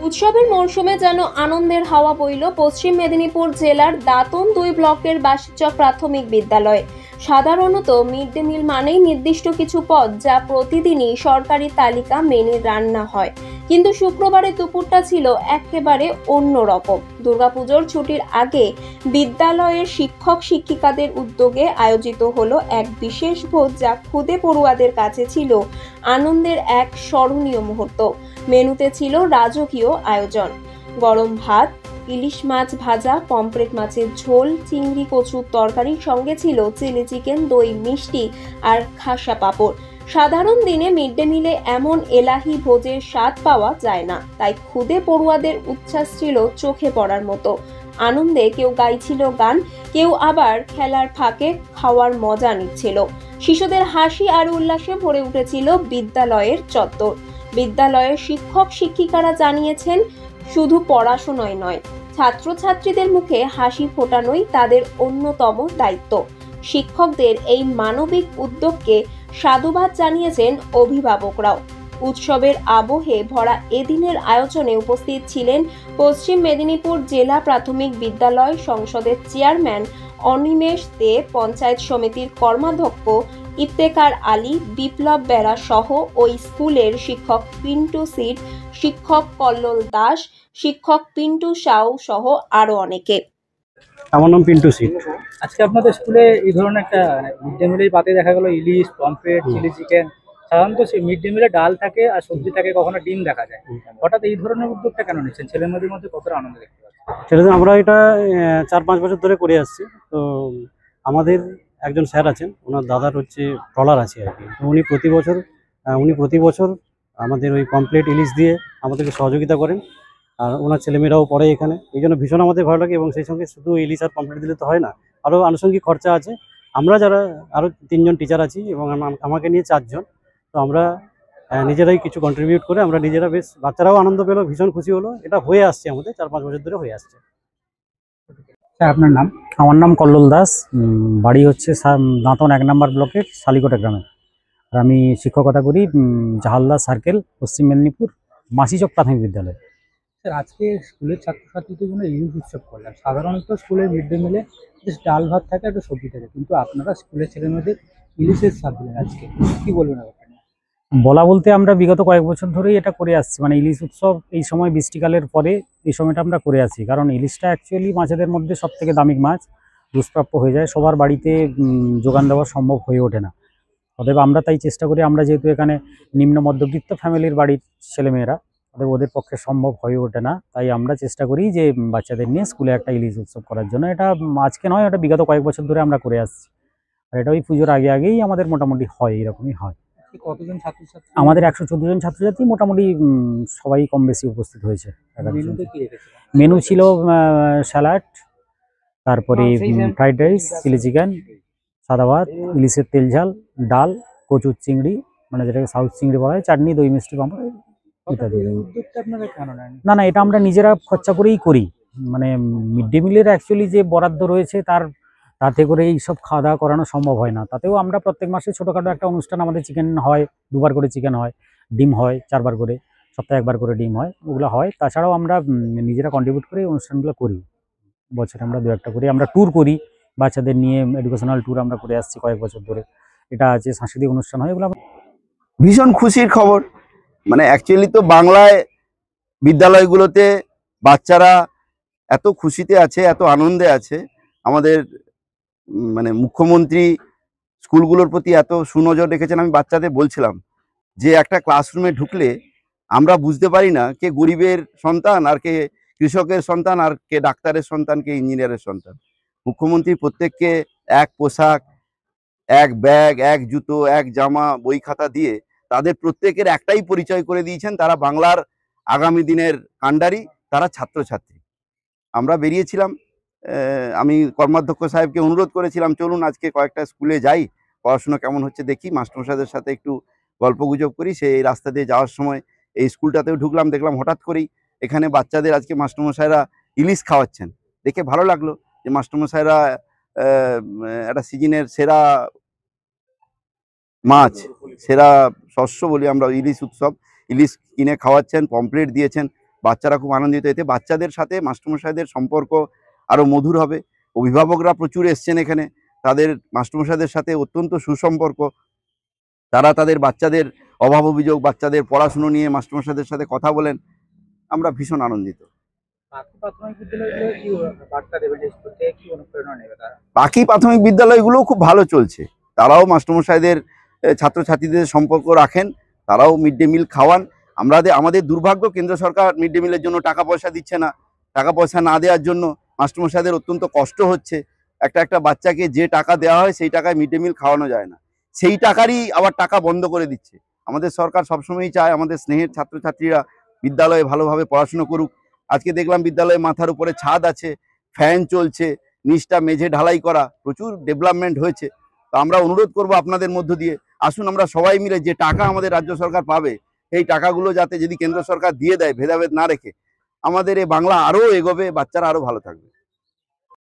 উৎসবের মরশুমে যেন আনন্দের হাওয়া বইল পশ্চিম মেদিনীপুর জেলার দাঁতন ২ ব্লকের বাসিচক প্রাথমিক বিদ্যালয়ে। সাধারণত মিড ডে মিল মানেই নির্দিষ্ট কিছু পদ যা প্রতিদিনই সরকারি তালিকা মেনে রান্না হয়, কিন্তু শুক্রবারের দুপুরটা ছিল একেবারে অন্যরকম। দুর্গাপুজোর ছুটির আগে বিদ্যালয়ের শিক্ষক শিক্ষিকাদের উদ্যোগে আয়োজিত হলো এক বিশেষ ভোজ, যা খুদে পড়ুয়াদের কাছে ছিল আনন্দের এক স্মরণীয় মুহূর্ত। মেনুতে ছিল রাজকীয় আয়োজন, গরম ভাত, ইলিশ মাছ ভাজা, পমফ্রেট মাছের ঝোল, চিংড়ি কচুর তরকারির সঙ্গে ছিল চিলি চিকেন, দই, মিষ্টি আর খাসা পাঁপড়। সাধারণ দিনে মিড ডে মিলে এমন এলাহি ভোজের স্বাদ পাওয়া যায় না, তাই খুদে পড়ুয়াদের উচ্ছ্বাস ছিল চোখে পড়ার মতো। আনন্দে কেউ গাইছিল গান, কেউ আবার খেলার ফাঁকে খাওয়ার মজা নিচ্ছিল। শিশুদের হাসি আর উল্লাসে ভরে উঠেছিল বিদ্যালয়ের চত্বর। বিদ্যালয়ের শিক্ষক শিক্ষিকারা জানিয়েছেন, শুধু পড়াশোনাই নয়, ছাত্রছাত্রীদের মুখে হাসি ফোটানোই তাদের অন্যতম দায়িত্ব। শিক্ষকদের এই মানবিক উদ্যোগকে সাধুবাদ জানিয়েছেন অভিভাবকরাও। উৎসবের আবহে ভরা এদিনের আয়োজনে উপস্থিত ছিলেন পশ্চিম মেদিনীপুর জেলা প্রাথমিক বিদ্যালয় সংসদের চেয়ারম্যান অনিমেষ দে, পঞ্চায়েত সমিতির কর্মাধ্যক্ষ ইফতেখার আলী, বিপ্লব বেরা সহ ওই স্কুলের শিক্ষক পিন্টু সিট, শিক্ষক কল্লোল দাস, শিক্ষক পিন্টু সাউ সহ আরো অনেকে। আমার নাম পিন্টু সিট। আজকে আপনাদের স্কুলে এই ধরনের একটা মিড ডে মিলের পাতে দেখা গেল ইলিশ, পমফ্রেট, চিলি চিকেন। সাধারণত সেই মিড ডে মিলে ডাল থাকে আর সবজি থাকে, কখনো ডিম দেখা যায়। হঠাৎ এই ধরনের উদ্যোগটা কেন নিচ্ছেন? ছেলে মেয়েদের মধ্যে কতটা আনন্দ দেখতে পাচ্ছেন? ছেলেদের আমরা এটা ৪-৫ বছর ধরে করে আসছি। তো আমাদের একজন স্যার আছেন, ওনার দাদার হচ্ছে ট্রলার আছে আর কি। তো উনি প্রতি বছর আমাদের ওই পমফ্রেট ইলিশ দিয়ে আমাদেরকে সহযোগিতা করেন। আর ওনার ছেলেমেয়েরাও পড়ে এখানে, এই জন্য ভীষণ আমাদের ভালো লাগে। এবং সেই সঙ্গে শুধু ইলিশ আর পমফ্রেট দিলে তো হয় না, আরও আনুষঙ্গিক খরচা আছে। আমরা যারা আরও ৩ জন টিচার আছি এবং আমাকে নিয়ে ৪ জন, তো আমরা নিজেরাই কিছু কন্ট্রিবিউট করে আমরা নিজেরা বেশ, বাচ্চারাও আনন্দ পেলো, ভীষণ খুশি হলো। এটা হয়ে আসছে আমাদের ৪-৫ বছর ধরে হয়ে আসছে। স্যার, আপনার নাম? আমার নাম কল্লোল দাস। বাড়ি হচ্ছে দাঁতন ১ নম্বর ব্লকের শালিকোটা গ্রামে। আর আমি শিক্ষকতা করি জাহালদার সার্কেল, পশ্চিম মেদিনীপুর মাসিচক প্রাথমিক বিদ্যালয়। স্যার, আজকে স্কুলের ছাত্রছাত্রীদের জন্য ইলিশ উৎসব করলেন। সাধারণত স্কুলের মিড ডে মিলে বেশ ডাল ভাত থাকে, একটা সবজি থাকে, কিন্তু আপনারা স্কুলের ছেলে মেয়েদের ইলিশের স্বাদ দিলেন আজকে। কি বলবেন ব্যাপারটা নিয়ে? বলা বলতে আমরা বিগত কয়েক বছর ধরেই এটা করে আসছি, মানে ইলিশ উৎসব এই সময় বৃষ্টিকালের পরে এই সময়টা আমরা করে আসি। কারণ ইলিশটা অ্যাকচুয়ালি মাছেদের মধ্যে সব থেকে দামি মাছ, দুষ্প্রাপ্য হয়ে যায়, সবার বাড়িতে যোগান দেওয়া সম্ভব হয়ে ওঠে না। অতএব আমরা তাই চেষ্টা করি, আমরা যেহেতু এখানে নিম্ন মধ্যবিত্ত ফ্যামিলির বাড়ির ছেলেমেয়েরা, অতএব ওদের পক্ষে সম্ভব হয়ে ওঠে না, তাই আমরা চেষ্টা করি যে বাচ্চাদের নিয়ে স্কুলে একটা ইলিশ উৎসব করার জন্য। এটা আজকে নয়, এটা বিগত কয়েক বছর ধরে আমরা করে আসছি। আর এটা ওই পুজোর আগেই আমাদের মোটামুটি হয়, এরকমই হয়। কতজন ছাত্রছাত্রী? আমাদের ১১৪ জন ছাত্রছাত্রী, মোটামুটি সবাই কম বেশি উপস্থিত হয়েছে। মেনুতে কি রেখেছিলেন? মেনু ছিল স্যালাড, তারপরে ফ্রাইড রাইস, চিলি চিকেন, সাদা ভাত, ইলিশের তেল ঝাল, ডাল, কচুর চিংড়ি, মানে যেটাকে সাউথ চিংড়ি বলা হয়, চাটনি, দই, মিষ্টি, পাঁপড় ইত্যাদি। এই উদ্যোগটা আপনারা কেন নেন? না, এটা আমরা নিজেরা খরচা করেই করি। মানে মিড ডে মিলের অ্যাকচুয়ালি যে বরাদ্দ রয়েছে তাতে করে এইসব খাওয়া দাওয়া করানো সম্ভব হয় না। তাতেও আমরা প্রত্যেক মাসে ছোটোখাটো একটা অনুষ্ঠান, আমাদের চিকেন হয়, ২বার করে চিকেন হয়, ডিম হয় ৪বার করে, সপ্তাহে ১বার করে ডিম হয়, ওগুলো হয়। তাছাড়াও আমরা নিজেরা কন্ট্রিবিউট করে এই অনুষ্ঠানগুলো করি। বছরে আমরা ২-১টা করি। আমরা ট্যুর করি, বাচ্চাদের নিয়ে এডুকেশনাল ট্যুর আমরা করে আসছি কয়েক বছর ধরে। এটা আছে, সাংস্কৃতিক অনুষ্ঠান হয়, এগুলো ভীষণ খুশির খবর। মানে অ্যাকচুয়ালি তো বাংলায় বিদ্যালয়গুলোতে বাচ্চারা এত খুশিতে আছে, এত আনন্দে আছে। আমাদের মানে মুখ্যমন্ত্রী স্কুলগুলোর প্রতি এত সুনজর রেখেছেন। আমি বাচ্চাদের বলছিলাম যে একটা ক্লাসরুমে ঢুকলে আমরা বুঝতে পারি না কে গরিবের সন্তান, আর কে কৃষকের সন্তান, আর কে ডাক্তারের সন্তান, কে ইঞ্জিনিয়ারের সন্তান। মুখ্যমন্ত্রী প্রত্যেককে এক পোশাক, এক ব্যাগ, এক জুতো, এক জামা, বই খাতা দিয়ে তাদের প্রত্যেকের একটাই পরিচয় করে দিয়েছেন, তারা বাংলার আগামী দিনের কাণ্ডারি, তারা ছাত্রছাত্রী। আমরা বেরিয়েছিলাম, আমি কর্মাধ্যক্ষ সাহেবকে অনুরোধ করেছিলাম, চলুন আজকে কয়েকটা স্কুলে যাই, পড়াশোনা কেমন হচ্ছে দেখি, মাস্টারমশাইদের সাথে একটু গল্পগুজব করি। সেই রাস্তা দিয়ে যাওয়ার সময় এই স্কুলটাতেও ঢুকলাম, দেখলাম হঠাৎ করেই এখানে বাচ্চাদের আজকে মাস্টারমশাইরা ইলিশ খাওয়াচ্ছেন। দেখে ভালো লাগলো যে মাস্টারমশাইরা একটা সিজনের সেরা মাছ, সেরা শস্য বলি আমরা, ইলিশ উৎসব, ইলিশ কিনে খাওয়াচ্ছেন, পমফ্রেট দিয়েছেন। বাচ্চারা খুব আনন্দিত। এতে বাচ্চাদের সাথে মাস্টারমশাইদের সম্পর্ক আরও মধুর হবে। অভিভাবকরা প্রচুর এসছেন এখানে, তাদের মাস্টারমশাইদের সাথে অত্যন্ত সুসম্পর্ক। তারা তাদের বাচ্চাদের অভাব অভিযোগ, বাচ্চাদের পড়াশুনো নিয়ে মাস্টারমশাইদের সাথে কথা বলেন। আমরা ভীষণ আনন্দিত। বাকি প্রাথমিক বিদ্যালয়গুলো কি বার্তা দেবে, যে স্কুল থেকে কি অনুপ্রেরণা নেবে তারা? বাকি প্রাথমিক বিদ্যালয়গুলোও খুব ভালো চলছে। তারাও মাস্টারমশাইদের ছাত্রছাত্রীদের সম্পর্ক রাখেন, তারাও মিড ডে মিল খাওয়ান। আমাদের দুর্ভাগ্য, কেন্দ্র সরকার মিড ডে মিলের জন্য টাকা পয়সা দিচ্ছে না। টাকা পয়সা না দেওয়ার জন্য মাস্টারমশাইদের অত্যন্ত কষ্ট হচ্ছে। একটা বাচ্চাকে যে টাকা দেওয়া হয় সেই টাকায় মিড ডে মিল খাওয়ানো যায় না, সেই টাকারই আবার টাকা বন্ধ করে দিচ্ছে। আমাদের সরকার সবসময়ই চায় আমাদের স্নেহের ছাত্রছাত্রীরা বিদ্যালয়ে ভালোভাবে পড়াশুনো করুক। আজকে দেখলাম বিদ্যালয়ে মাথার উপরে ছাদ আছে, ফ্যান চলছে, নিচটা মেঝে ঢালাই করা, প্রচুর ডেভেলপমেন্ট হয়েছে। তো আমরা অনুরোধ করব আপনাদের মধ্য দিয়ে, আসুন আমরা সবাই মিলে যে টাকা আমাদের রাজ্য সরকার পাবে, এই টাকাগুলো যাতে যদি কেন্দ্র সরকার দিয়ে দেয় ভেদাভেদ না রেখে, আমাদের এই বাংলা আরও এগোবে, বাচ্চারা আরও ভালো থাকবে।